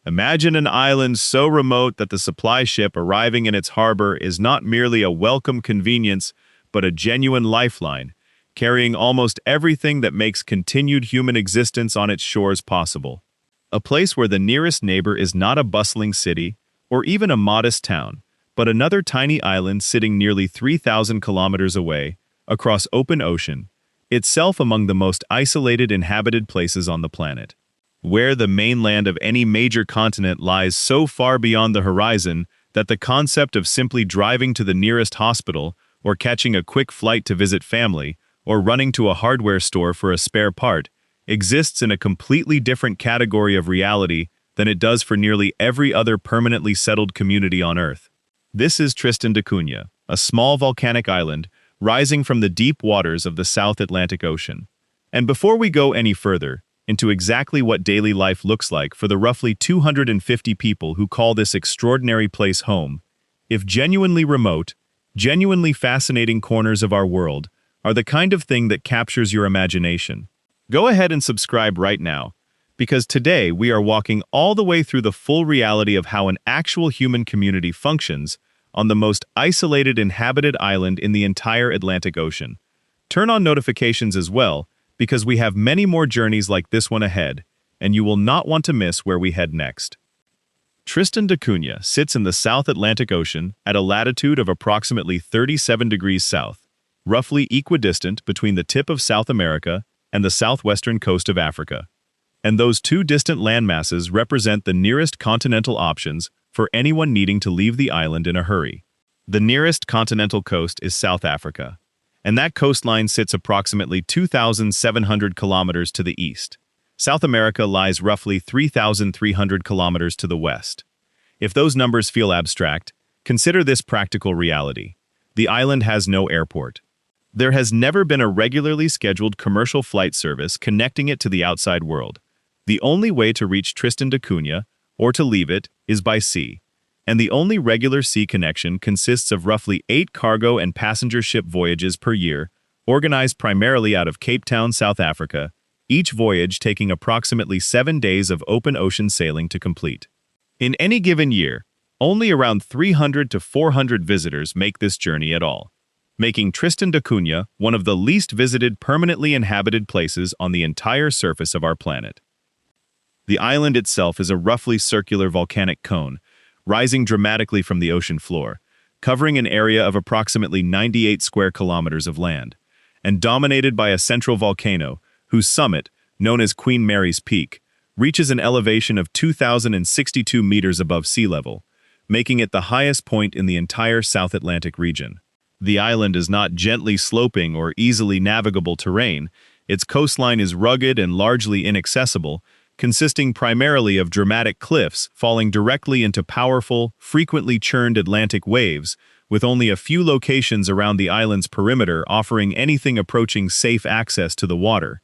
Imagine an island so remote that the supply ship arriving in its harbor is not merely a welcome convenience, but a genuine lifeline, carrying almost everything that makes continued human existence on its shores possible. A place where the nearest neighbor is not a bustling city, or even a modest town, but another tiny island sitting nearly 3,000 kilometers away, across open ocean, itself among the most isolated inhabited places on the planet. Where the mainland of any major continent lies so far beyond the horizon that the concept of simply driving to the nearest hospital, or catching a quick flight to visit family, or running to a hardware store for a spare part, exists in a completely different category of reality than it does for nearly every other permanently settled community on Earth. This is Tristan da Cunha, a small volcanic island rising from the deep waters of the South Atlantic Ocean. And before we go any further into exactly what daily life looks like for the roughly 250 people who call this extraordinary place home, if genuinely remote, genuinely fascinating corners of our world are the kind of thing that captures your imagination, go ahead and subscribe right now, because today we are walking all the way through the full reality of how an actual human community functions on the most isolated inhabited island in the entire Atlantic Ocean. Turn on notifications as well, because we have many more journeys like this one ahead, and you will not want to miss where we head next. Tristan da Cunha sits in the South Atlantic Ocean at a latitude of approximately 37 degrees south, roughly equidistant between the tip of South America and the southwestern coast of Africa. And those two distant landmasses represent the nearest continental options for anyone needing to leave the island in a hurry. The nearest continental coast is South Africa, and that coastline sits approximately 2,700 kilometers to the east. South America lies roughly 3,300 kilometers to the west. If those numbers feel abstract, consider this practical reality. The island has no airport. There has never been a regularly scheduled commercial flight service connecting it to the outside world. The only way to reach Tristan da Cunha, or to leave it, is by sea, and the only regular sea connection consists of roughly 8 cargo and passenger ship voyages per year, organized primarily out of Cape Town, South Africa, each voyage taking approximately 7 days of open ocean sailing to complete. In any given year, only around 300 to 400 visitors make this journey at all, making Tristan da Cunha one of the least visited permanently inhabited places on the entire surface of our planet. The island itself is a roughly circular volcanic cone, rising dramatically from the ocean floor, covering an area of approximately 98 square kilometers of land, and dominated by a central volcano, whose summit, known as Queen Mary's Peak, reaches an elevation of 2,062 meters above sea level, making it the highest point in the entire South Atlantic region. The island is not gently sloping or easily navigable terrain. Its coastline is rugged and largely inaccessible, consisting primarily of dramatic cliffs falling directly into powerful, frequently churned Atlantic waves, with only a few locations around the island's perimeter offering anything approaching safe access to the water.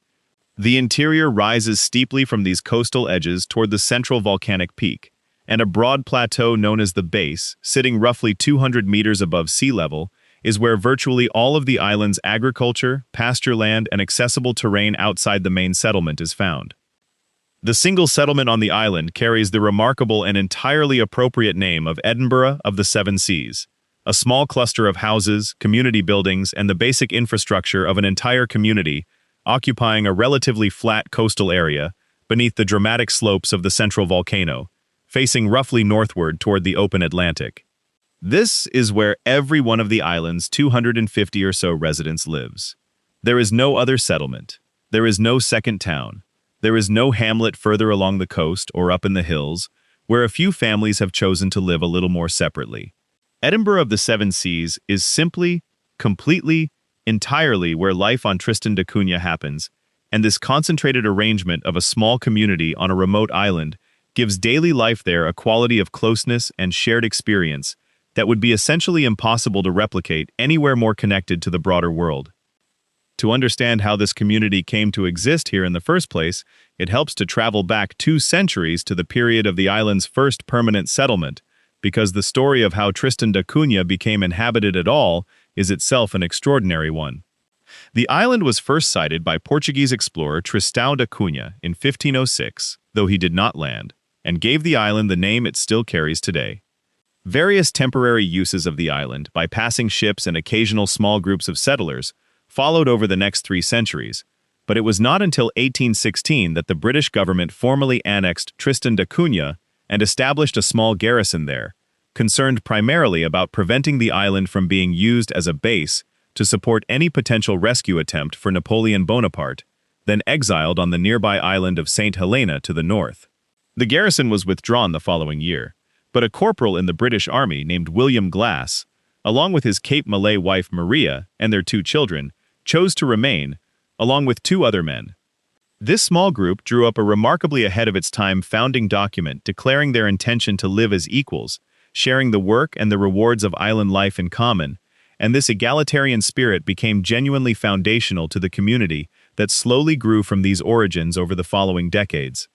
The interior rises steeply from these coastal edges toward the central volcanic peak, and a broad plateau known as the base, sitting roughly 200 meters above sea level, is where virtually all of the island's agriculture, pasture land, and accessible terrain outside the main settlement is found. The single settlement on the island carries the remarkable and entirely appropriate name of Edinburgh of the Seven Seas, a small cluster of houses, community buildings, and the basic infrastructure of an entire community, occupying a relatively flat coastal area beneath the dramatic slopes of the central volcano, facing roughly northward toward the open Atlantic. This is where every one of the island's 250 or so residents lives. There is no other settlement. There is no second town. There is no hamlet further along the coast or up in the hills, where a few families have chosen to live a little more separately. Edinburgh of the Seven Seas is simply, completely, entirely where life on Tristan da Cunha happens, and this concentrated arrangement of a small community on a remote island gives daily life there a quality of closeness and shared experience that would be essentially impossible to replicate anywhere more connected to the broader world. To understand how this community came to exist here in the first place, it helps to travel back 2 centuries to the period of the island's first permanent settlement, because the story of how Tristan da Cunha became inhabited at all is itself an extraordinary one. The island was first sighted by Portuguese explorer Tristan da Cunha in 1506, though he did not land, and gave the island the name it still carries today. Various temporary uses of the island, by passing ships and occasional small groups of settlers, followed over the next 3 centuries, but it was not until 1816 that the British government formally annexed Tristan da Cunha and established a small garrison there, concerned primarily about preventing the island from being used as a base to support any potential rescue attempt for Napoleon Bonaparte, then exiled on the nearby island of St. Helena to the north. The garrison was withdrawn the following year, but a corporal in the British Army named William Glass, along with his Cape Malay wife Maria and their 2 children, chose to remain, along with 2 other men. This small group drew up a remarkably ahead of its time founding document declaring their intention to live as equals, sharing the work and the rewards of island life in common, and this egalitarian spirit became genuinely foundational to the community that slowly grew from these origins over the following decades.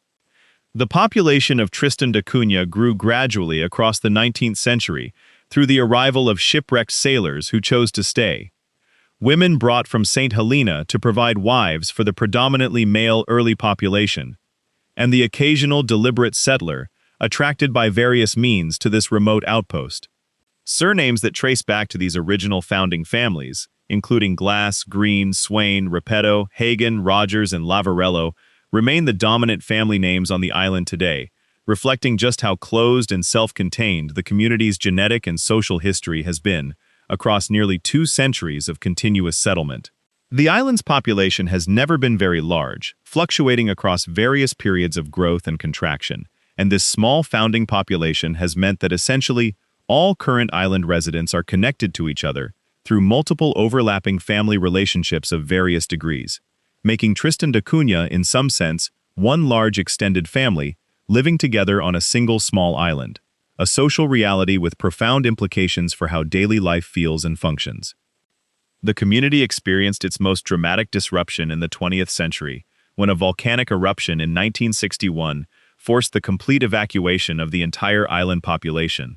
The population of Tristan da Cunha grew gradually across the 19th century through the arrival of shipwrecked sailors who chose to stay. Women brought from St. Helena to provide wives for the predominantly male early population, and the occasional deliberate settler attracted by various means to this remote outpost. Surnames that trace back to these original founding families, including Glass, Green, Swain, Repetto, Hagen, Rogers, and Lavarello, remain the dominant family names on the island today, reflecting just how closed and self-contained the community's genetic and social history has been across nearly 2 centuries of continuous settlement. The island's population has never been very large, fluctuating across various periods of growth and contraction, and this small founding population has meant that essentially all current island residents are connected to each other through multiple overlapping family relationships of various degrees, making Tristan da Cunha, in some sense, one large extended family living together on a single small island, a social reality with profound implications for how daily life feels and functions. The community experienced its most dramatic disruption in the 20th century, when a volcanic eruption in 1961 forced the complete evacuation of the entire island population.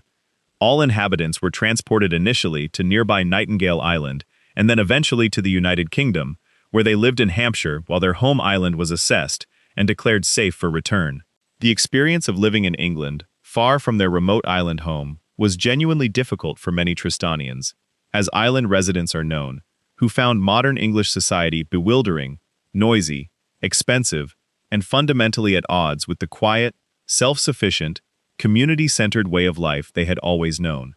All inhabitants were transported initially to nearby Nightingale Island and then eventually to the United Kingdom, where they lived in Hampshire while their home island was assessed and declared safe for return. The experience of living in England, far from their remote island home, was genuinely difficult for many Tristanians, as island residents are known, who found modern English society bewildering, noisy, expensive, and fundamentally at odds with the quiet, self-sufficient, community-centered way of life they had always known.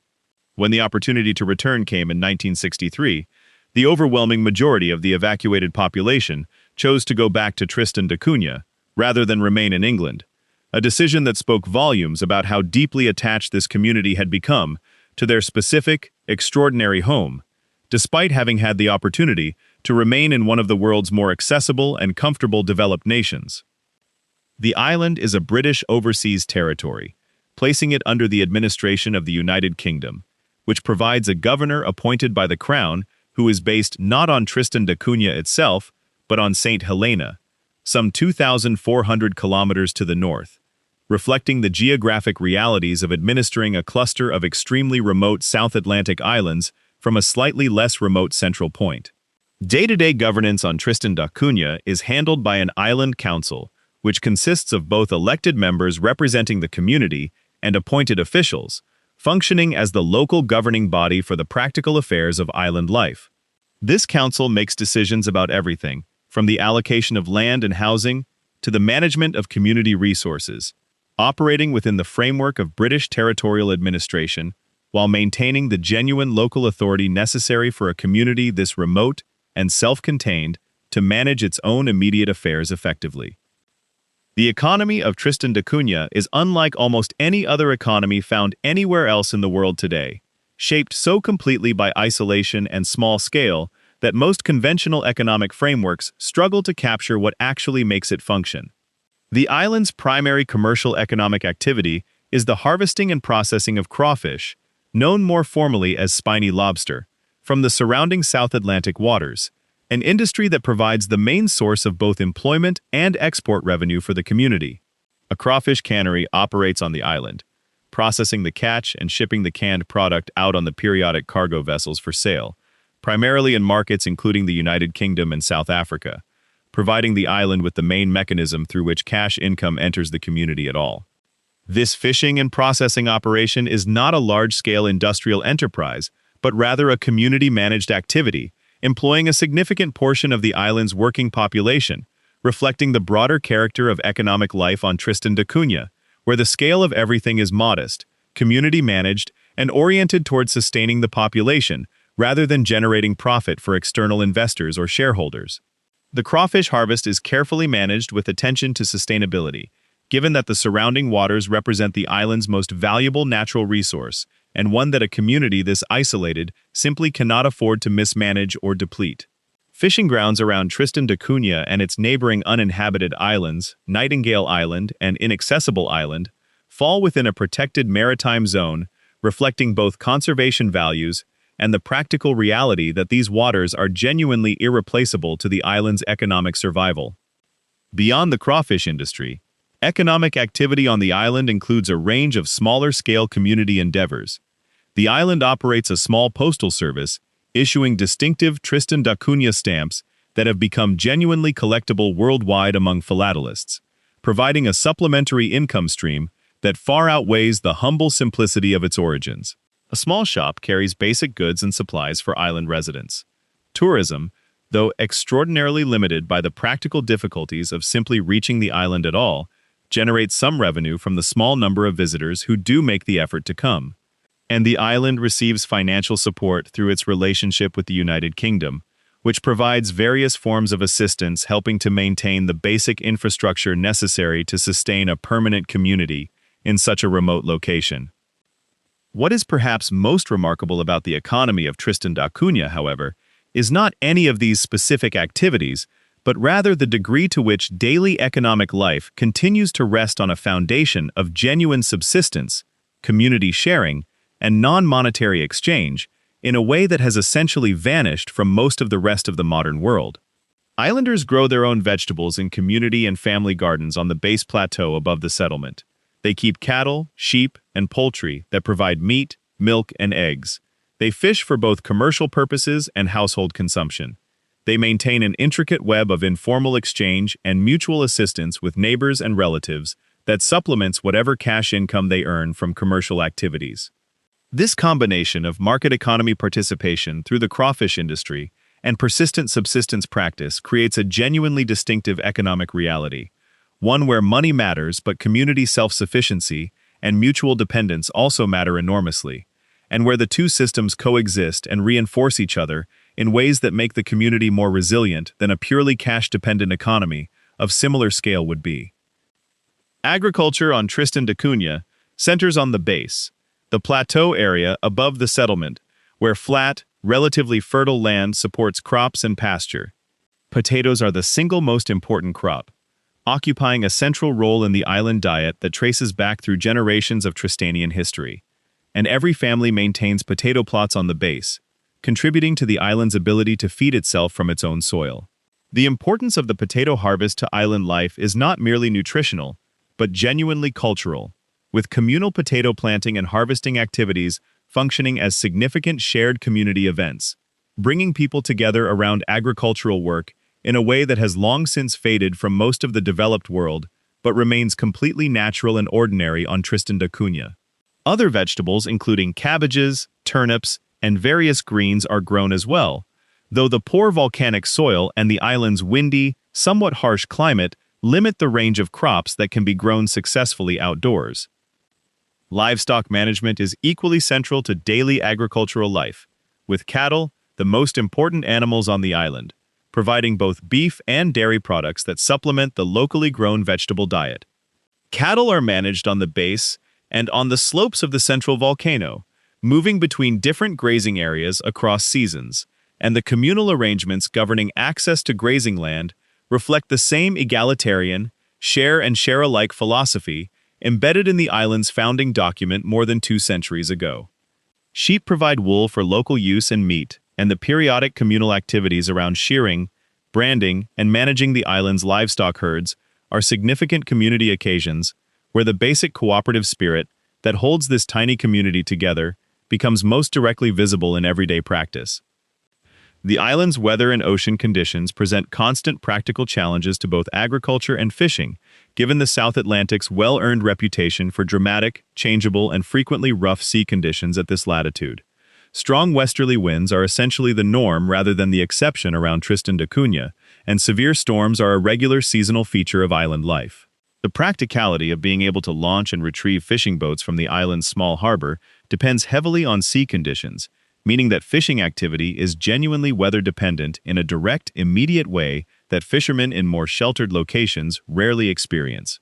When the opportunity to return came in 1963, the overwhelming majority of the evacuated population chose to go back to Tristan da Cunha, rather than remain in England, a decision that spoke volumes about how deeply attached this community had become to their specific, extraordinary home, despite having had the opportunity to remain in one of the world's more accessible and comfortable developed nations. The island is a British overseas territory, placing it under the administration of the United Kingdom, which provides a governor appointed by the Crown who is based not on Tristan da Cunha itself, but on St. Helena, some 2,400 kilometers to the north, reflecting the geographic realities of administering a cluster of extremely remote South Atlantic islands from a slightly less remote central point. Day-to-day governance on Tristan da Cunha is handled by an island council, which consists of both elected members representing the community and appointed officials, functioning as the local governing body for the practical affairs of island life. This council makes decisions about everything, from the allocation of land and housing to the management of community resources, operating within the framework of British territorial administration while maintaining the genuine local authority necessary for a community this remote and self-contained to manage its own immediate affairs effectively. The economy of Tristan da Cunha is unlike almost any other economy found anywhere else in the world today, shaped so completely by isolation and small scale that most conventional economic frameworks struggle to capture what actually makes it function. The island's primary commercial economic activity is the harvesting and processing of crawfish, known more formally as spiny lobster, from the surrounding South Atlantic waters, an industry that provides the main source of both employment and export revenue for the community. A crawfish cannery operates on the island, processing the catch and shipping the canned product out on the periodic cargo vessels for sale, primarily in markets including the United Kingdom and South Africa, providing the island with the main mechanism through which cash income enters the community at all. This fishing and processing operation is not a large-scale industrial enterprise, but rather a community-managed activity, employing a significant portion of the island's working population, reflecting the broader character of economic life on Tristan da Cunha, where the scale of everything is modest, community-managed, and oriented towards sustaining the population, rather than generating profit for external investors or shareholders. The crawfish harvest is carefully managed with attention to sustainability, given that the surrounding waters represent the island's most valuable natural resource, and one that a community this isolated simply cannot afford to mismanage or deplete. Fishing grounds around Tristan da Cunha and its neighboring uninhabited islands, Nightingale Island and Inaccessible Island, fall within a protected maritime zone, reflecting both conservation values and the practical reality that these waters are genuinely irreplaceable to the island's economic survival. Beyond the crawfish industry, economic activity on the island includes a range of smaller-scale community endeavors. The island operates a small postal service, issuing distinctive Tristan da Cunha stamps that have become genuinely collectible worldwide among philatelists, providing a supplementary income stream that far outweighs the humble simplicity of its origins. A small shop carries basic goods and supplies for island residents. Tourism, though extraordinarily limited by the practical difficulties of simply reaching the island at all, generates some revenue from the small number of visitors who do make the effort to come. And the island receives financial support through its relationship with the United Kingdom, which provides various forms of assistance helping to maintain the basic infrastructure necessary to sustain a permanent community in such a remote location. What is perhaps most remarkable about the economy of Tristan da Cunha, however, is not any of these specific activities, but rather the degree to which daily economic life continues to rest on a foundation of genuine subsistence, community sharing, and non-monetary exchange in a way that has essentially vanished from most of the rest of the modern world. Islanders grow their own vegetables in community and family gardens on the base plateau above the settlement. They keep cattle, sheep, and poultry that provide meat, milk, and eggs. They fish for both commercial purposes and household consumption. They maintain an intricate web of informal exchange and mutual assistance with neighbors and relatives that supplements whatever cash income they earn from commercial activities. This combination of market economy participation through the crawfish industry and persistent subsistence practice creates a genuinely distinctive economic reality, one where money matters but community self-sufficiency and mutual dependence also matter enormously, and where the two systems coexist and reinforce each other in ways that make the community more resilient than a purely cash-dependent economy of similar scale would be. Agriculture on Tristan da Cunha centers on the base, the plateau area above the settlement, where flat, relatively fertile land supports crops and pasture. Potatoes are the single most important crop, occupying a central role in the island diet that traces back through generations of Tristanian history. And every family maintains potato plots on the base, contributing to the island's ability to feed itself from its own soil. The importance of the potato harvest to island life is not merely nutritional, but genuinely cultural, with communal potato planting and harvesting activities functioning as significant shared community events, bringing people together around agricultural work in a way that has long since faded from most of the developed world, but remains completely natural and ordinary on Tristan da Cunha. Other vegetables, including cabbages, turnips, and various greens, are grown as well, though the poor volcanic soil and the island's windy, somewhat harsh climate limit the range of crops that can be grown successfully outdoors. Livestock management is equally central to daily agricultural life, with cattle, the most important animals on the island, providing both beef and dairy products that supplement the locally grown vegetable diet. Cattle are managed on the base and on the slopes of the central volcano, moving between different grazing areas across seasons, and the communal arrangements governing access to grazing land reflect the same egalitarian, share and share alike philosophy embedded in the island's founding document more than 2 centuries ago. Sheep provide wool for local use and meat, and the periodic communal activities around shearing, branding, and managing the island's livestock herds are significant community occasions where the basic cooperative spirit that holds this tiny community together becomes most directly visible in everyday practice. The island's weather and ocean conditions present constant practical challenges to both agriculture and fishing, given the South Atlantic's well-earned reputation for dramatic, changeable, and frequently rough sea conditions at this latitude. Strong westerly winds are essentially the norm rather than the exception around Tristan da Cunha, and severe storms are a regular seasonal feature of island life. The practicality of being able to launch and retrieve fishing boats from the island's small harbor depends heavily on sea conditions, meaning that fishing activity is genuinely weather-dependent in a direct, immediate way that fishermen in more sheltered locations rarely experience.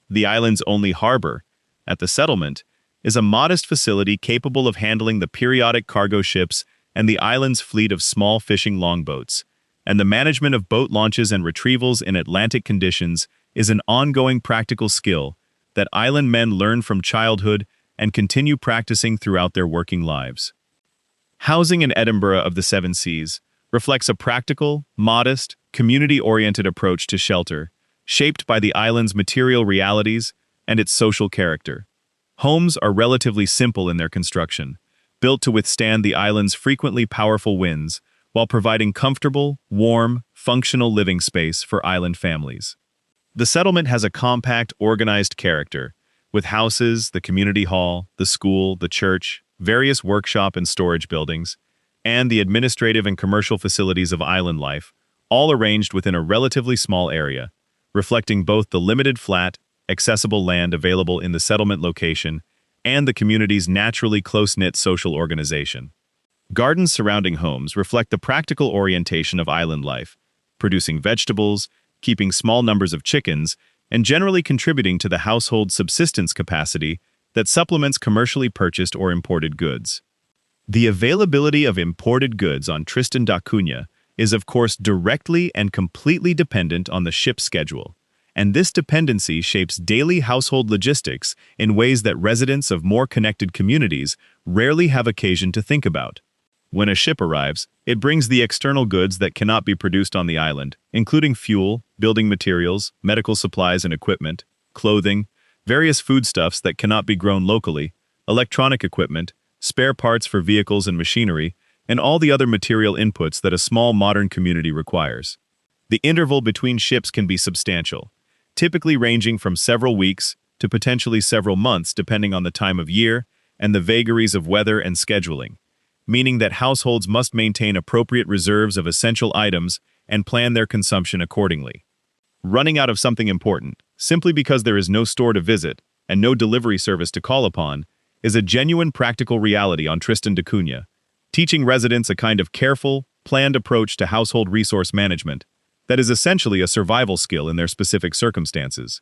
The island's only harbor, at the settlement, is a modest facility capable of handling the periodic cargo ships and the island's fleet of small fishing longboats, and the management of boat launches and retrievals in Atlantic conditions is an ongoing practical skill that island men learn from childhood and continue practicing throughout their working lives. Housing in Edinburgh of the Seven Seas reflects a practical, modest, community-oriented approach to shelter, shaped by the island's material realities and its social character. Homes are relatively simple in their construction, built to withstand the island's frequently powerful winds, while providing comfortable, warm, functional living space for island families. The settlement has a compact, organized character, with houses, the community hall, the school, the church, various workshop and storage buildings, and the administrative and commercial facilities of island life, all arranged within a relatively small area, reflecting both the limited flat, accessible land available in the settlement location and the community's naturally close-knit social organization. Gardens surrounding homes reflect the practical orientation of island life, producing vegetables, keeping small numbers of chickens, and generally contributing to the household subsistence capacity that supplements commercially purchased or imported goods. The availability of imported goods on Tristan da Cunha is of course directly and completely dependent on the ship's schedule, and this dependency shapes daily household logistics in ways that residents of more connected communities rarely have occasion to think about. When a ship arrives, it brings the external goods that cannot be produced on the island, including fuel, building materials, medical supplies and equipment, clothing, various foodstuffs that cannot be grown locally, electronic equipment, spare parts for vehicles and machinery, and all the other material inputs that a small modern community requires. The interval between ships can be substantial, typically ranging from several weeks to potentially several months depending on the time of year and the vagaries of weather and scheduling, meaning that households must maintain appropriate reserves of essential items and plan their consumption accordingly. Running out of something important, simply because there is no store to visit and no delivery service to call upon, is a genuine practical reality on Tristan da Cunha, teaching residents a kind of careful, planned approach to household resource management that is essentially a survival skill in their specific circumstances.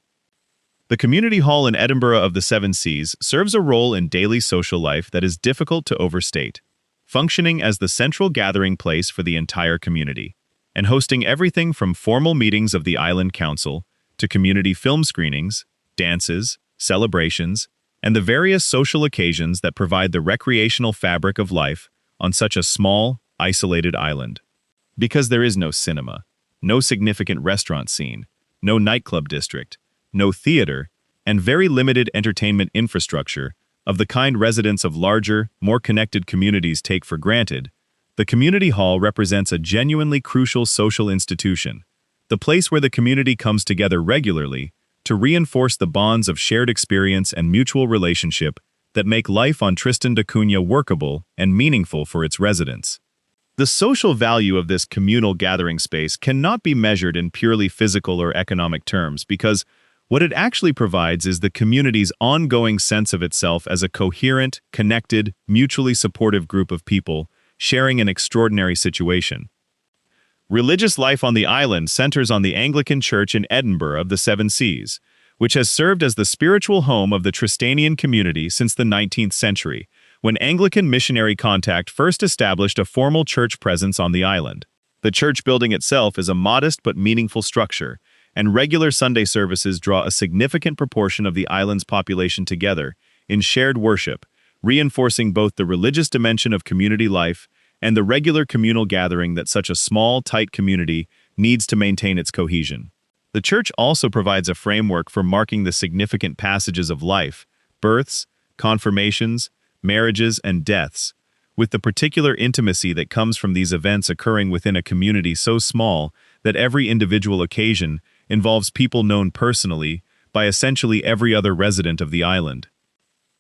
The community hall in Edinburgh of the Seven Seas serves a role in daily social life that is difficult to overstate, functioning as the central gathering place for the entire community, and hosting everything from formal meetings of the Island Council to community film screenings, dances, celebrations, and the various social occasions that provide the recreational fabric of life on such a small, isolated island. Because there is no cinema, no significant restaurant scene, no nightclub district, no theater, and very limited entertainment infrastructure of the kind residents of larger, more connected communities take for granted, the community hall represents a genuinely crucial social institution, the place where the community comes together regularly to reinforce the bonds of shared experience and mutual relationship that make life on Tristan da Cunha workable and meaningful for its residents. The social value of this communal gathering space cannot be measured in purely physical or economic terms because what it actually provides is the community's ongoing sense of itself as a coherent, connected, mutually supportive group of people sharing an extraordinary situation. Religious life on the island centers on the Anglican Church in Edinburgh of the Seven Seas, which has served as the spiritual home of the Tristanian community since the 19th century, when Anglican missionary contact first established a formal church presence on the island. The church building itself is a modest but meaningful structure, and regular Sunday services draw a significant proportion of the island's population together in shared worship, reinforcing both the religious dimension of community life and the regular communal gathering that such a small, tight community needs to maintain its cohesion. The church also provides a framework for marking the significant passages of life, births, confirmations, marriages, and deaths, with the particular intimacy that comes from these events occurring within a community so small that every individual occasion involves people known personally by essentially every other resident of the island.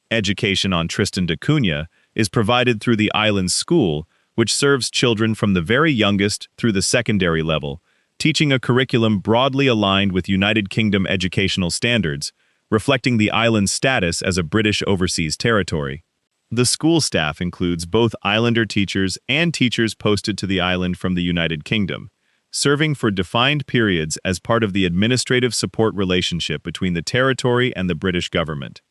Education on Tristan da Cunha is provided through the island's school, which serves children from the very youngest through the secondary level, teaching a curriculum broadly aligned with United Kingdom educational standards, reflecting the island's status as a British overseas territory. The school staff includes both islander teachers and teachers posted to the island from the United Kingdom, serving for defined periods as part of the administrative support relationship between the territory and the British government.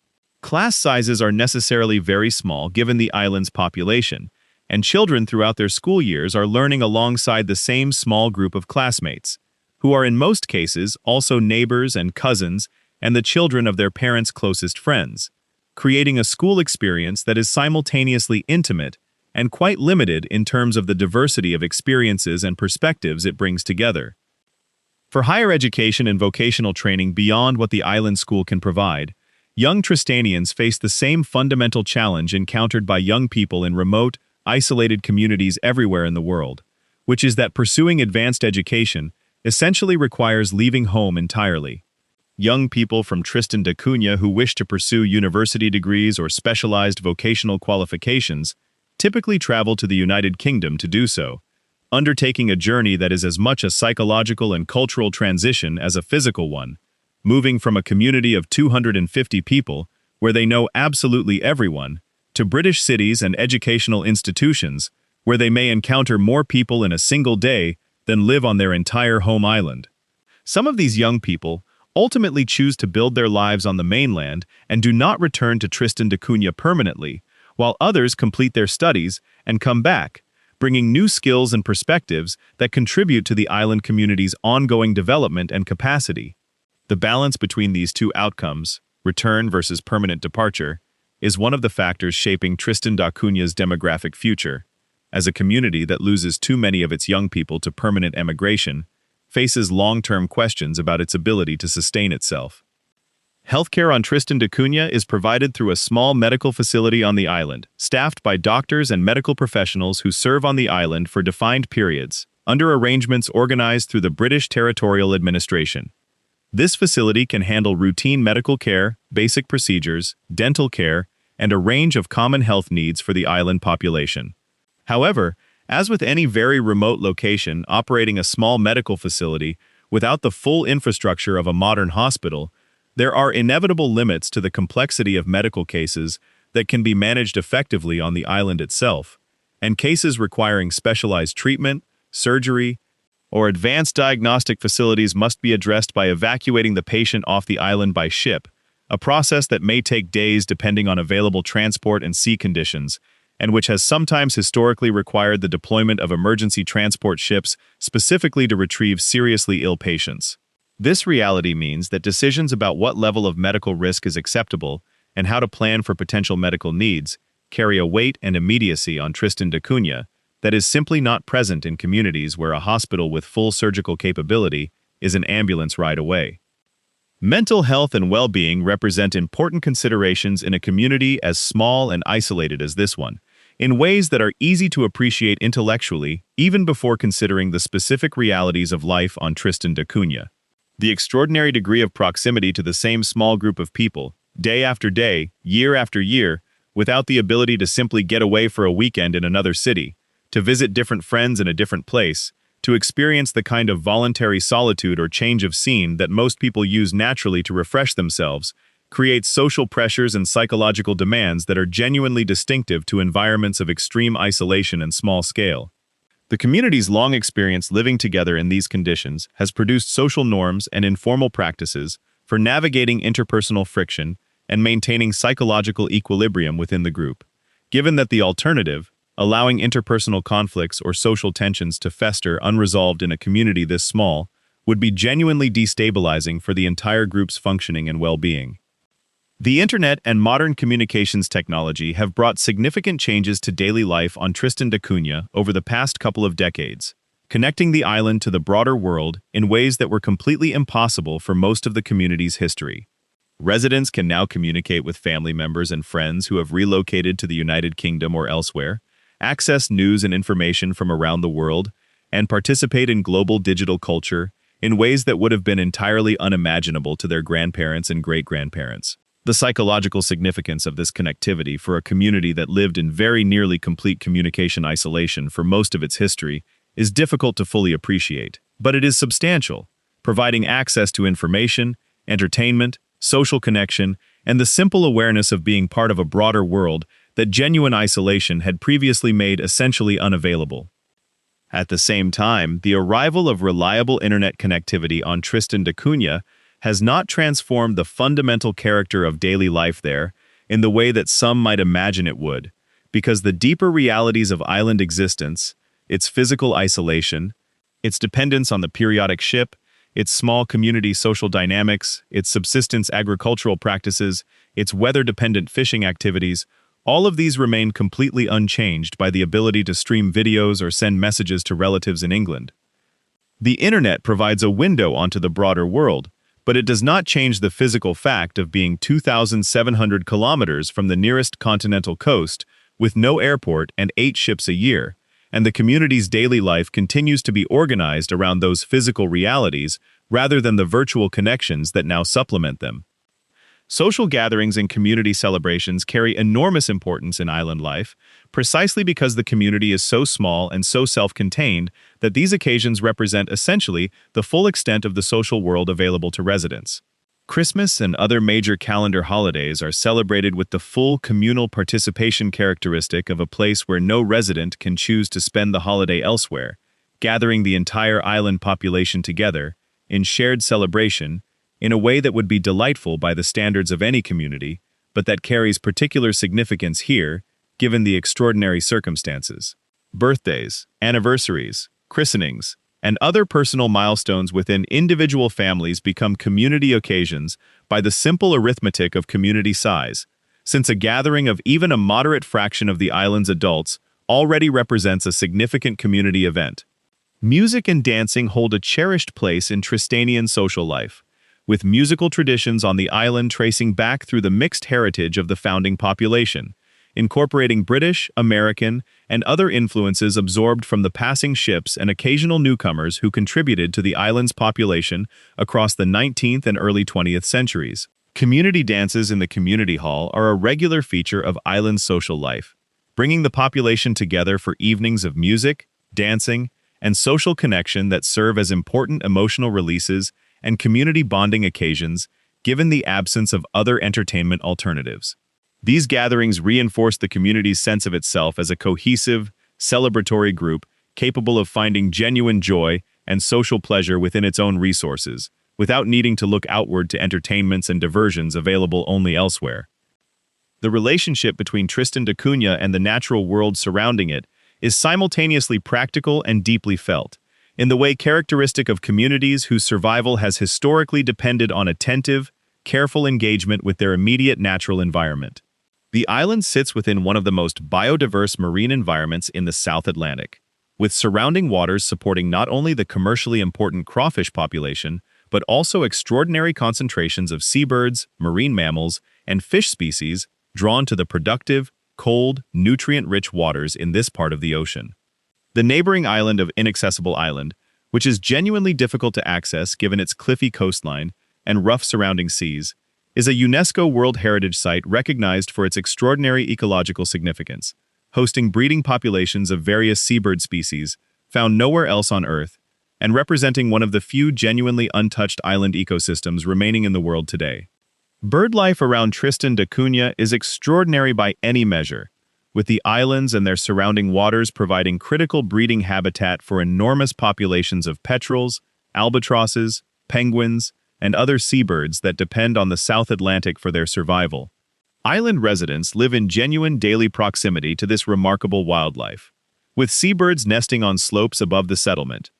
Class sizes are necessarily very small given the island's population, and children throughout their school years are learning alongside the same small group of classmates, who are in most cases also neighbors and cousins and the children of their parents' closest friends, creating a school experience that is simultaneously intimate and quite limited in terms of the diversity of experiences and perspectives it brings together. For higher education and vocational training beyond what the island school can provide, young Tristanians face the same fundamental challenge encountered by young people in remote, isolated communities everywhere in the world, which is that pursuing advanced education essentially requires leaving home entirely. Young people from Tristan da Cunha who wish to pursue university degrees or specialized vocational qualifications typically travel to the United Kingdom to do so, undertaking a journey that is as much a psychological and cultural transition as a physical one, moving from a community of 250 people, where they know absolutely everyone, to British cities and educational institutions, where they may encounter more people in a single day than live on their entire home island. Some of these young people ultimately choose to build their lives on the mainland and do not return to Tristan da Cunha permanently, while others complete their studies and come back, bringing new skills and perspectives that contribute to the island community's ongoing development and capacity. The balance between these two outcomes, return versus permanent departure, is one of the factors shaping Tristan da Cunha's demographic future, as a community that loses too many of its young people to permanent emigration faces long-term questions about its ability to sustain itself. Healthcare on Tristan da Cunha is provided through a small medical facility on the island, staffed by doctors and medical professionals who serve on the island for defined periods, under arrangements organized through the British Territorial Administration. This facility can handle routine medical care, basic procedures, dental care, and a range of common health needs for the island population. However, as with any very remote location operating a small medical facility without the full infrastructure of a modern hospital, there are inevitable limits to the complexity of medical cases that can be managed effectively on the island itself, and cases requiring specialized treatment, surgery, or advanced diagnostic facilities must be addressed by evacuating the patient off the island by ship, a process that may take days depending on available transport and sea conditions, and which has sometimes historically required the deployment of emergency transport ships specifically to retrieve seriously ill patients. This reality means that decisions about what level of medical risk is acceptable and how to plan for potential medical needs carry a weight and immediacy on Tristan da Cunha that is simply not present in communities where a hospital with full surgical capability is an ambulance ride away. Mental health and well-being represent important considerations in a community as small and isolated as this one, in ways that are easy to appreciate intellectually even before considering the specific realities of life on Tristan da Cunha. The extraordinary degree of proximity to the same small group of people, day after day, year after year, without the ability to simply get away for a weekend in another city, to visit different friends in a different place, to experience the kind of voluntary solitude or change of scene that most people use naturally to refresh themselves, creates social pressures and psychological demands that are genuinely distinctive to environments of extreme isolation and small scale. The community's long experience living together in these conditions has produced social norms and informal practices for navigating interpersonal friction and maintaining psychological equilibrium within the group. Given that the alternative, allowing interpersonal conflicts or social tensions to fester unresolved in a community this small, would be genuinely destabilizing for the entire group's functioning and well-being. The internet and modern communications technology have brought significant changes to daily life on Tristan da Cunha over the past couple of decades, connecting the island to the broader world in ways that were completely impossible for most of the community's history. Residents can now communicate with family members and friends who have relocated to the United Kingdom or elsewhere, access news and information from around the world, and participate in global digital culture, in ways that would have been entirely unimaginable to their grandparents and great-grandparents. The psychological significance of this connectivity for a community that lived in very nearly complete communication isolation for most of its history is difficult to fully appreciate, but it is substantial, providing access to information, entertainment, social connection, and the simple awareness of being part of a broader world that genuine isolation had previously made essentially unavailable. At the same time, the arrival of reliable internet connectivity on Tristan da Cunha has not transformed the fundamental character of daily life there in the way that some might imagine it would, because the deeper realities of island existence, its physical isolation, its dependence on the periodic ship, its small community social dynamics, its subsistence agricultural practices, its weather-dependent fishing activities, all of these remain completely unchanged by the ability to stream videos or send messages to relatives in England. The internet provides a window onto the broader world, but it does not change the physical fact of being 2,700 kilometers from the nearest continental coast, with no airport and 8 ships a year, and the community's daily life continues to be organized around those physical realities rather than the virtual connections that now supplement them. Social gatherings and community celebrations carry enormous importance in island life, precisely because the community is so small and so self-contained that these occasions represent essentially the full extent of the social world available to residents. Christmas and other major calendar holidays are celebrated with the full communal participation characteristic of a place where no resident can choose to spend the holiday elsewhere, gathering the entire island population together in shared celebration in a way that would be delightful by the standards of any community, but that carries particular significance here, given the extraordinary circumstances. Birthdays, anniversaries, christenings, and other personal milestones within individual families become community occasions by the simple arithmetic of community size, since a gathering of even a moderate fraction of the island's adults already represents a significant community event. Music and dancing hold a cherished place in Tristanian social life, with musical traditions on the island tracing back through the mixed heritage of the founding population, incorporating British, American, and other influences absorbed from the passing ships and occasional newcomers who contributed to the island's population across the 19th and early 20th centuries. Community dances in the community hall are a regular feature of island social life, bringing the population together for evenings of music, dancing, and social connection that serve as important emotional releases and community bonding occasions, given the absence of other entertainment alternatives. These gatherings reinforce the community's sense of itself as a cohesive, celebratory group capable of finding genuine joy and social pleasure within its own resources, without needing to look outward to entertainments and diversions available only elsewhere. The relationship between Tristan da Cunha and the natural world surrounding it is simultaneously practical and deeply felt, in the way characteristic of communities whose survival has historically depended on attentive, careful engagement with their immediate natural environment. The island sits within one of the most biodiverse marine environments in the South Atlantic, with surrounding waters supporting not only the commercially important crawfish population, but also extraordinary concentrations of seabirds, marine mammals, and fish species drawn to the productive, cold, nutrient-rich waters in this part of the ocean. The neighboring island of Inaccessible Island, which is genuinely difficult to access given its cliffy coastline and rough surrounding seas, is a UNESCO World Heritage Site recognized for its extraordinary ecological significance, hosting breeding populations of various seabird species found nowhere else on Earth, and representing one of the few genuinely untouched island ecosystems remaining in the world today. Bird life around Tristan da Cunha is extraordinary by any measure, with the islands and their surrounding waters providing critical breeding habitat for enormous populations of petrels, albatrosses, penguins, and other seabirds that depend on the South Atlantic for their survival. Island residents live in genuine daily proximity to this remarkable wildlife, with seabirds nesting on slopes above the settlement,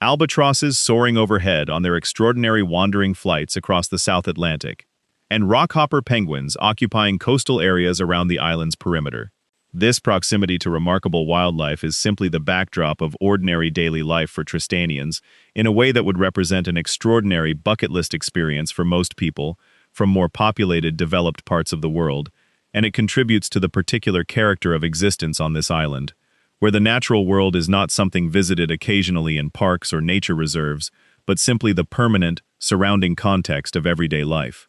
albatrosses soaring overhead on their extraordinary wandering flights across the South Atlantic, and rockhopper penguins occupying coastal areas around the island's perimeter. This proximity to remarkable wildlife is simply the backdrop of ordinary daily life for Tristanians in a way that would represent an extraordinary bucket list experience for most people from more populated, developed parts of the world, and it contributes to the particular character of existence on this island, where the natural world is not something visited occasionally in parks or nature reserves, but simply the permanent, surrounding context of everyday life.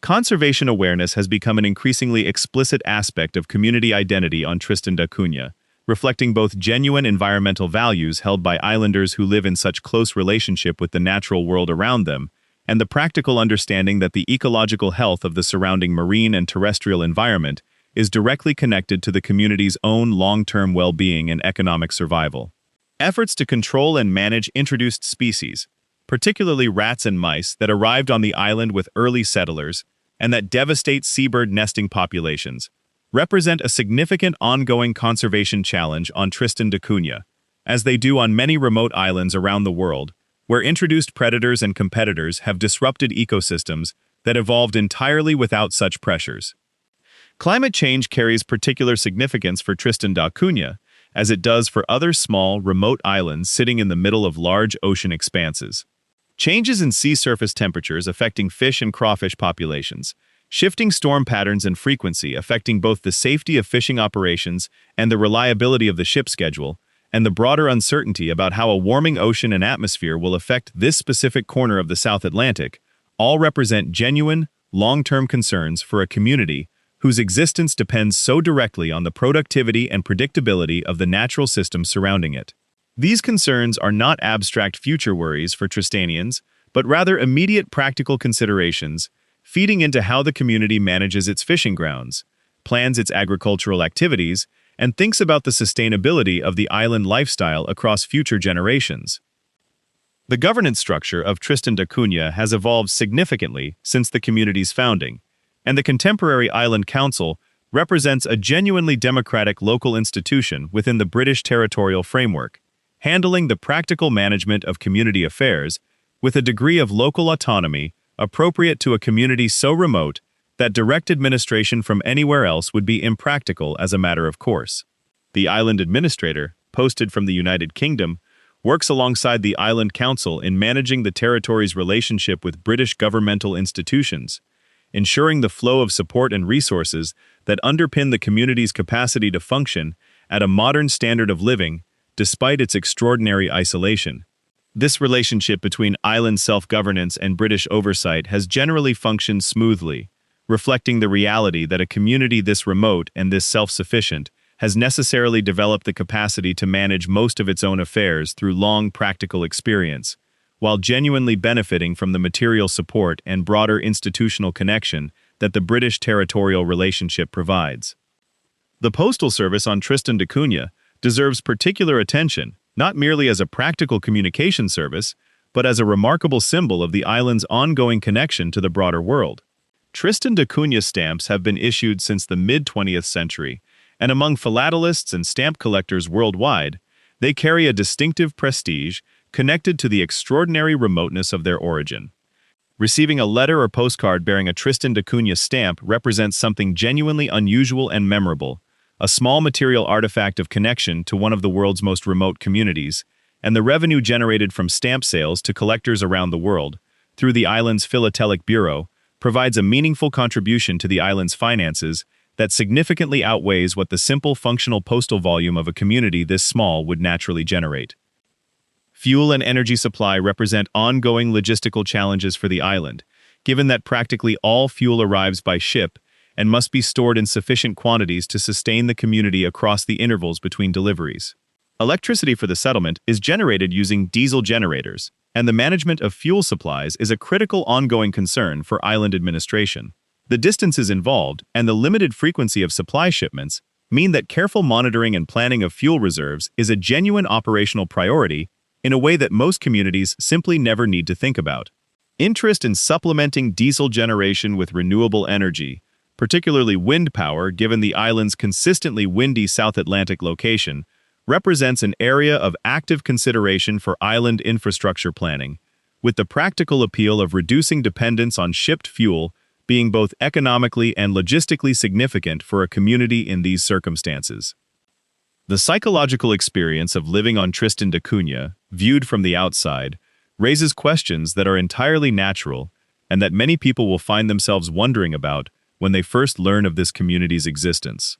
Conservation awareness has become an increasingly explicit aspect of community identity on Tristan da Cunha, reflecting both genuine environmental values held by islanders who live in such close relationship with the natural world around them, and the practical understanding that the ecological health of the surrounding marine and terrestrial environment is directly connected to the community's own long-term well-being and economic survival. Efforts to control and manage introduced species, particularly rats and mice that arrived on the island with early settlers and that devastate seabird nesting populations, represent a significant ongoing conservation challenge on Tristan da Cunha, as they do on many remote islands around the world, where introduced predators and competitors have disrupted ecosystems that evolved entirely without such pressures. Climate change carries particular significance for Tristan da Cunha, as it does for other small, remote islands sitting in the middle of large ocean expanses. Changes in sea surface temperatures affecting fish and crawfish populations, shifting storm patterns and frequency affecting both the safety of fishing operations and the reliability of the ship schedule, and the broader uncertainty about how a warming ocean and atmosphere will affect this specific corner of the South Atlantic, all represent genuine, long-term concerns for a community whose existence depends so directly on the productivity and predictability of the natural systems surrounding it. These concerns are not abstract future worries for Tristanians, but rather immediate practical considerations, feeding into how the community manages its fishing grounds, plans its agricultural activities, and thinks about the sustainability of the island lifestyle across future generations. The governance structure of Tristan da Cunha has evolved significantly since the community's founding, and the contemporary Island Council represents a genuinely democratic local institution within the British territorial framework, handling the practical management of community affairs with a degree of local autonomy appropriate to a community so remote that direct administration from anywhere else would be impractical as a matter of course. The island administrator, posted from the United Kingdom, works alongside the Island Council in managing the territory's relationship with British governmental institutions, ensuring the flow of support and resources that underpin the community's capacity to function at a modern standard of living despite its extraordinary isolation. This relationship between island self-governance and British oversight has generally functioned smoothly, reflecting the reality that a community this remote and this self-sufficient has necessarily developed the capacity to manage most of its own affairs through long practical experience, while genuinely benefiting from the material support and broader institutional connection that the British territorial relationship provides. The Postal Service on Tristan da Cunha deserves particular attention, not merely as a practical communication service, but as a remarkable symbol of the island's ongoing connection to the broader world. Tristan da Cunha stamps have been issued since the mid-20th century, and among philatelists and stamp collectors worldwide, they carry a distinctive prestige connected to the extraordinary remoteness of their origin. Receiving a letter or postcard bearing a Tristan da Cunha stamp represents something genuinely unusual and memorable, a small material artifact of connection to one of the world's most remote communities, and the revenue generated from stamp sales to collectors around the world, through the island's Philatelic Bureau, provides a meaningful contribution to the island's finances that significantly outweighs what the simple functional postal volume of a community this small would naturally generate. Fuel and energy supply represent ongoing logistical challenges for the island, given that practically all fuel arrives by ship and must be stored in sufficient quantities to sustain the community across the intervals between deliveries. Electricity for the settlement is generated using diesel generators, and the management of fuel supplies is a critical ongoing concern for island administration. The distances involved and the limited frequency of supply shipments mean that careful monitoring and planning of fuel reserves is a genuine operational priority in a way that most communities simply never need to think about. Interest in supplementing diesel generation with renewable energy, particularly wind power given the island's consistently windy South Atlantic location, represents an area of active consideration for island infrastructure planning, with the practical appeal of reducing dependence on shipped fuel being both economically and logistically significant for a community in these circumstances. The psychological experience of living on Tristan da Cunha, viewed from the outside, raises questions that are entirely natural and that many people will find themselves wondering about when they first learn of this community's existence.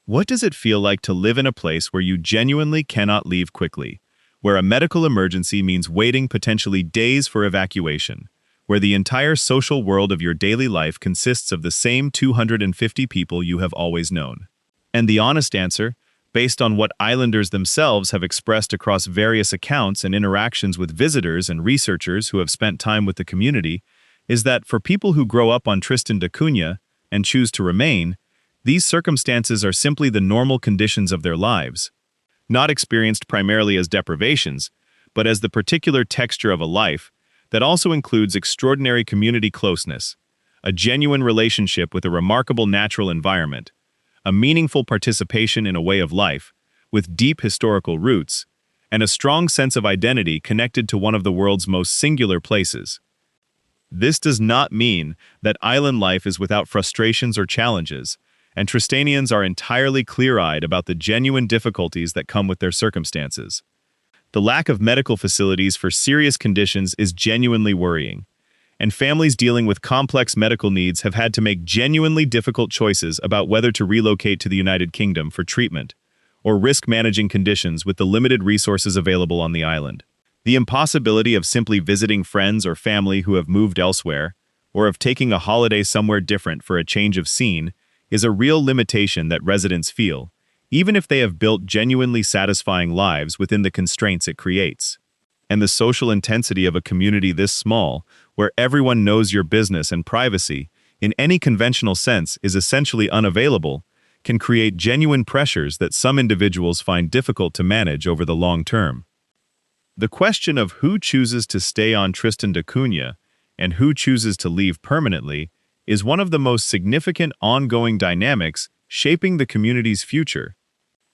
What does it feel like to live in a place where you genuinely cannot leave quickly, where a medical emergency means waiting potentially days for evacuation, where the entire social world of your daily life consists of the same 250 people you have always known. And the honest answer, based on what islanders themselves have expressed across various accounts and interactions with visitors and researchers who have spent time with the community, is that for people who grow up on Tristan da Cunha and choose to remain, these circumstances are simply the normal conditions of their lives, not experienced primarily as deprivations, but as the particular texture of a life that also includes extraordinary community closeness, a genuine relationship with a remarkable natural environment, a meaningful participation in a way of life with deep historical roots, and a strong sense of identity connected to one of the world's most singular places. This does not mean that island life is without frustrations or challenges, and Tristanians are entirely clear-eyed about the genuine difficulties that come with their circumstances. The lack of medical facilities for serious conditions is genuinely worrying, and families dealing with complex medical needs have had to make genuinely difficult choices about whether to relocate to the United Kingdom for treatment, or risk managing conditions with the limited resources available on the island. The impossibility of simply visiting friends or family who have moved elsewhere, or of taking a holiday somewhere different for a change of scene, is a real limitation that residents feel, even if they have built genuinely satisfying lives within the constraints it creates. And the social intensity of a community this small, where everyone knows your business and privacy, in any conventional sense is essentially unavailable, can create genuine pressures that some individuals find difficult to manage over the long term. The question of who chooses to stay on Tristan da Cunha and who chooses to leave permanently is one of the most significant ongoing dynamics shaping the community's future.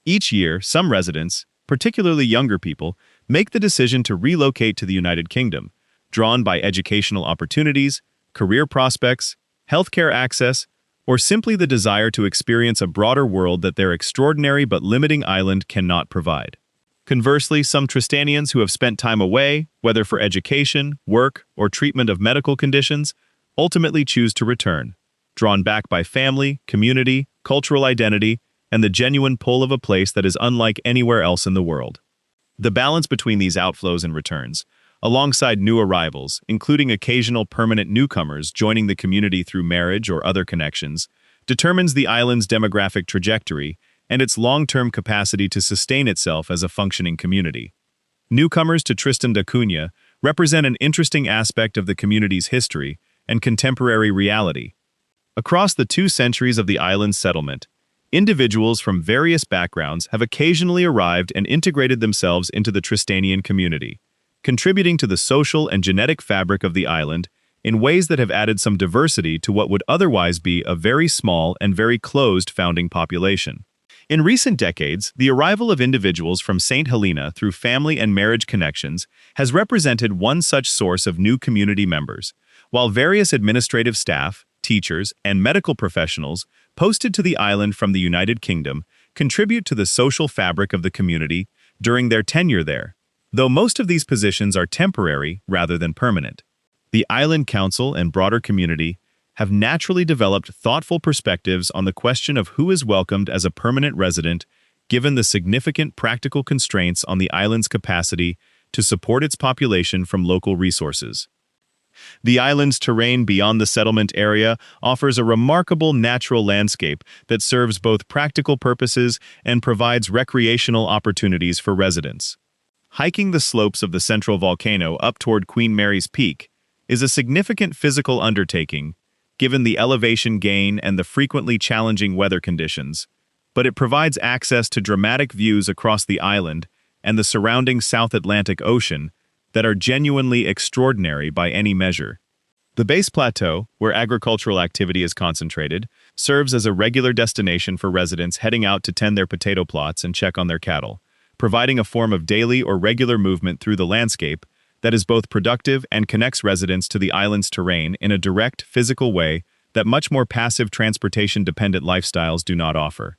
Each year, some residents, particularly younger people, make the decision to relocate to the United Kingdom, drawn by educational opportunities, career prospects, healthcare access, or simply the desire to experience a broader world that their extraordinary but limiting island cannot provide. Conversely, some Tristanians who have spent time away, whether for education, work, or treatment of medical conditions, ultimately choose to return, drawn back by family, community, cultural identity, and the genuine pull of a place that is unlike anywhere else in the world. The balance between these outflows and returns, alongside new arrivals, including occasional permanent newcomers joining the community through marriage or other connections, determines the island's demographic trajectory and its long-term capacity to sustain itself as a functioning community. Newcomers to Tristan da Cunha represent an interesting aspect of the community's history and contemporary reality. Across the 2 centuries of the island's settlement, individuals from various backgrounds have occasionally arrived and integrated themselves into the Tristanian community, contributing to the social and genetic fabric of the island in ways that have added some diversity to what would otherwise be a very small and very closed founding population. In recent decades, the arrival of individuals from St. Helena through family and marriage connections has represented one such source of new community members, while various administrative staff, teachers, and medical professionals posted to the island from the United Kingdom contribute to the social fabric of the community during their tenure there, though most of these positions are temporary rather than permanent. The Island Council and broader community have naturally developed thoughtful perspectives on the question of who is welcomed as a permanent resident, given the significant practical constraints on the island's capacity to support its population from local resources. The island's terrain beyond the settlement area offers a remarkable natural landscape that serves both practical purposes and provides recreational opportunities for residents. Hiking the slopes of the central volcano up toward Queen Mary's Peak is a significant physical undertaking, given the elevation gain and the frequently challenging weather conditions, but it provides access to dramatic views across the island and the surrounding South Atlantic Ocean that are genuinely extraordinary by any measure. The base plateau, where agricultural activity is concentrated, serves as a regular destination for residents heading out to tend their potato plots and check on their cattle, providing a form of daily or regular movement through the landscape that is both productive and connects residents to the island's terrain in a direct, physical way that much more passive transportation-dependent lifestyles do not offer.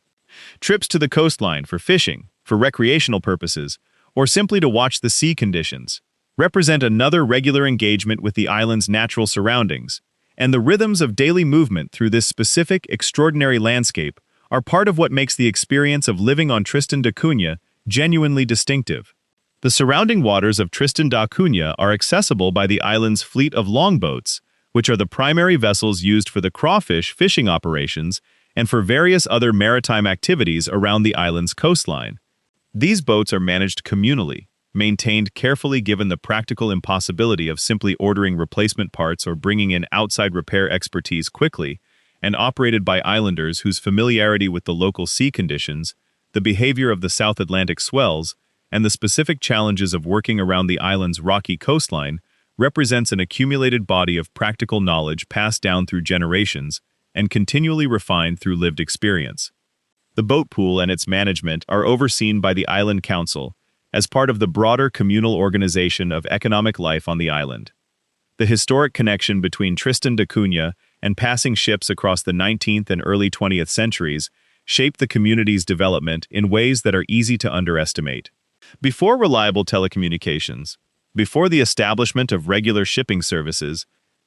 Trips to the coastline for fishing, for recreational purposes, or simply to watch the sea conditions represent another regular engagement with the island's natural surroundings, and the rhythms of daily movement through this specific, extraordinary landscape are part of what makes the experience of living on Tristan da Cunha genuinely distinctive. The surrounding waters of Tristan da Cunha are accessible by the island's fleet of longboats, which are the primary vessels used for the crawfish fishing operations and for various other maritime activities around the island's coastline. These boats are managed communally, maintained carefully given the practical impossibility of simply ordering replacement parts or bringing in outside repair expertise quickly, and operated by islanders whose familiarity with the local sea conditions, the behavior of the South Atlantic swells, and the specific challenges of working around the island's rocky coastline represents an accumulated body of practical knowledge passed down through generations and continually refined through lived experience. The boat pool and its management are overseen by the Island Council as part of the broader communal organization of economic life on the island. The historic connection between Tristan da Cunha and passing ships across the 19th and early 20th centuries shaped the community's development in ways that are easy to underestimate. Before reliable telecommunications, before the establishment of regular shipping services,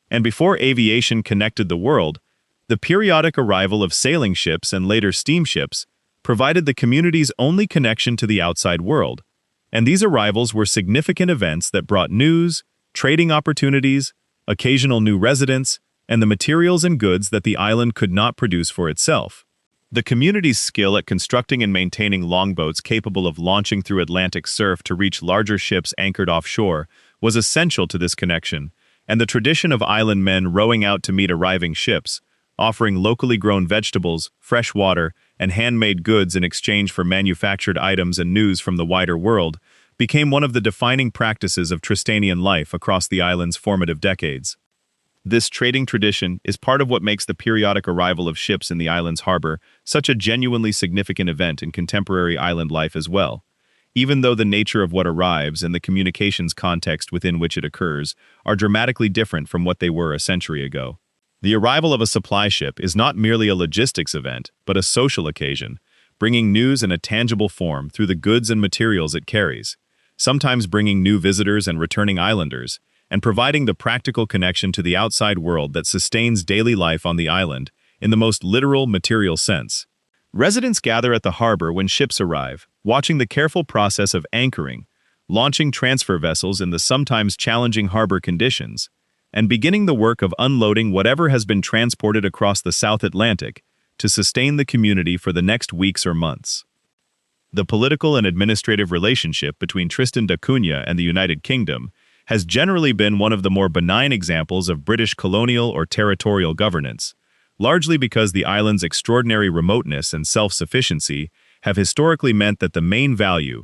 and before aviation connected the world, the periodic arrival of sailing ships and later steamships provided the community's only connection to the outside world, and these arrivals were significant events that brought news, trading opportunities, occasional new residents, and the materials and goods that the island could not produce for itself. The community's skill at constructing and maintaining longboats capable of launching through Atlantic surf to reach larger ships anchored offshore was essential to this connection, and the tradition of island men rowing out to meet arriving ships, offering locally grown vegetables, fresh water, and handmade goods in exchange for manufactured items and news from the wider world, became one of the defining practices of Tristanian life across the island's formative decades. This trading tradition is part of what makes the periodic arrival of ships in the island's harbor such a genuinely significant event in contemporary island life as well, even though the nature of what arrives and the communications context within which it occurs are dramatically different from what they were a century ago. The arrival of a supply ship is not merely a logistics event, but a social occasion, bringing news in a tangible form through the goods and materials it carries, sometimes bringing new visitors and returning islanders, and providing the practical connection to the outside world that sustains daily life on the island in the most literal material sense. Residents gather at the harbor when ships arrive, watching the careful process of anchoring, launching transfer vessels in the sometimes challenging harbor conditions, and beginning the work of unloading whatever has been transported across the South Atlantic to sustain the community for the next weeks or months. The political and administrative relationship between Tristan da Cunha and the United Kingdom has generally been one of the more benign examples of British colonial or territorial governance, largely because the island's extraordinary remoteness and self-sufficiency have historically meant that the main value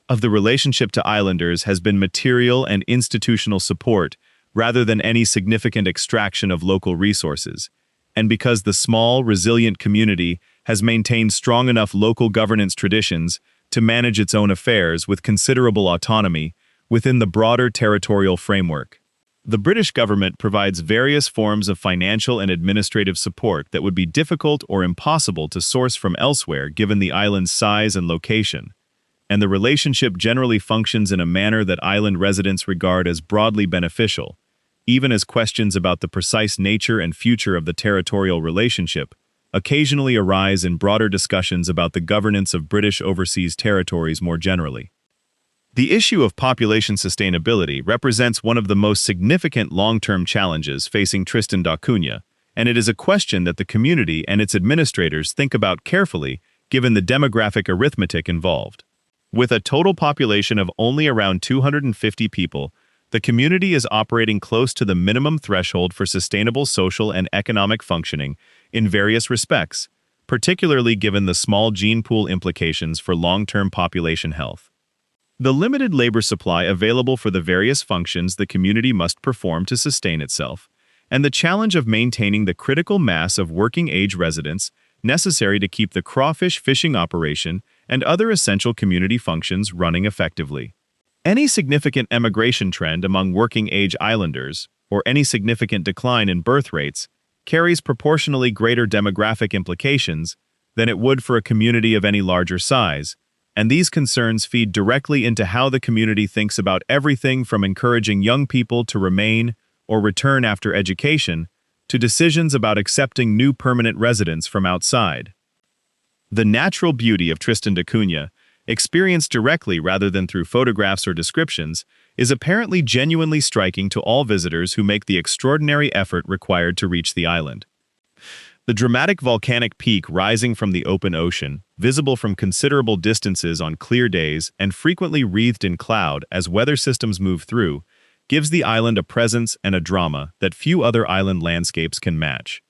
of the relationship to islanders has been material and institutional support rather than any significant extraction of local resources, and because the small, resilient community has maintained strong enough local governance traditions to manage its own affairs with considerable autonomy within the broader territorial framework. The British government provides various forms of financial and administrative support that would be difficult or impossible to source from elsewhere given the island's size and location, and the relationship generally functions in a manner that island residents regard as broadly beneficial, even as questions about the precise nature and future of the territorial relationship occasionally arise in broader discussions about the governance of British overseas territories more generally. The issue of population sustainability represents one of the most significant long-term challenges facing Tristan da Cunha, and it is a question that the community and its administrators think about carefully given the demographic arithmetic involved. With a total population of only around 250 people, the community is operating close to the minimum threshold for sustainable social and economic functioning in various respects, particularly given the small gene pool implications for long-term population health. The limited labor supply available for the various functions the community must perform to sustain itself, and the challenge of maintaining the critical mass of working-age residents necessary to keep the crawfish fishing operation and other essential community functions running effectively. Any significant emigration trend among working-age islanders, or any significant decline in birth rates, carries proportionally greater demographic implications than it would for a community of any larger size, and these concerns feed directly into how the community thinks about everything from encouraging young people to remain or return after education to decisions about accepting new permanent residents from outside. The natural beauty of Tristan da Cunha experienced directly rather than through photographs or descriptions, is apparently genuinely striking to all visitors who make the extraordinary effort required to reach the island. The dramatic volcanic peak rising from the open ocean, visible from considerable distances on clear days and frequently wreathed in cloud as weather systems move through, gives the island a presence and a drama that few other island landscapes can match.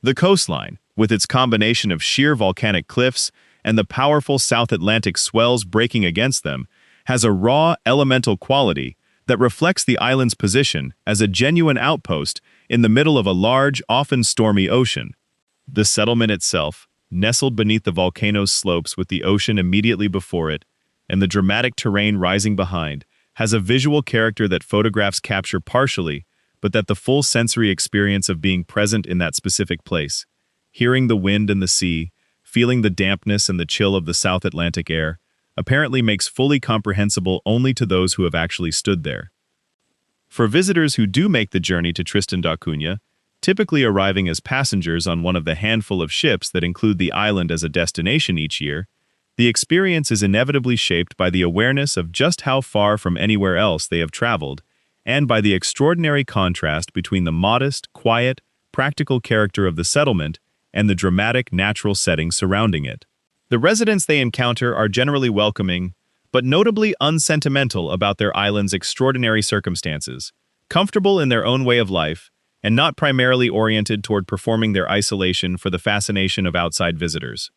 The coastline, with its combination of sheer volcanic cliffs and the powerful South Atlantic swells breaking against them, has a raw, elemental quality that reflects the island's position as a genuine outpost in the middle of a large, often stormy ocean. The settlement itself, nestled beneath the volcano's slopes with the ocean immediately before it, and the dramatic terrain rising behind, has a visual character that photographs capture partially, but that the full sensory experience of being present in that specific place, hearing the wind and the sea, feeling the dampness and the chill of the South Atlantic air, apparently makes fully comprehensible only to those who have actually stood there. For visitors who do make the journey to Tristan da Cunha, typically arriving as passengers on one of the handful of ships that include the island as a destination each year, the experience is inevitably shaped by the awareness of just how far from anywhere else they have traveled, and by the extraordinary contrast between the modest, quiet, practical character of the settlement and the dramatic natural setting surrounding it. The residents they encounter are generally welcoming, but notably unsentimental about their island's extraordinary circumstances, comfortable in their own way of life, and not primarily oriented toward performing their isolation for the fascination of outside visitors.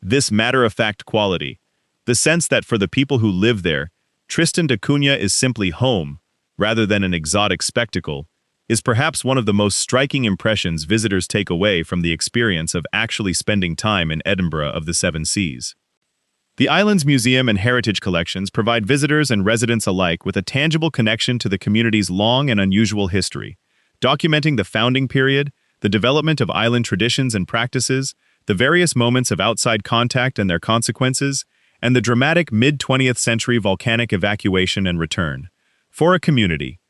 This matter-of-fact quality, the sense that for the people who live there, Tristan da Cunha is simply home, rather than an exotic spectacle, is perhaps one of the most striking impressions visitors take away from the experience of actually spending time in Edinburgh of the Seven Seas. The island's museum and heritage collections provide visitors and residents alike with a tangible connection to the community's long and unusual history, documenting the founding period, the development of island traditions and practices, the various moments of outside contact and their consequences, and the dramatic mid-20th century volcanic evacuation and return. For a community,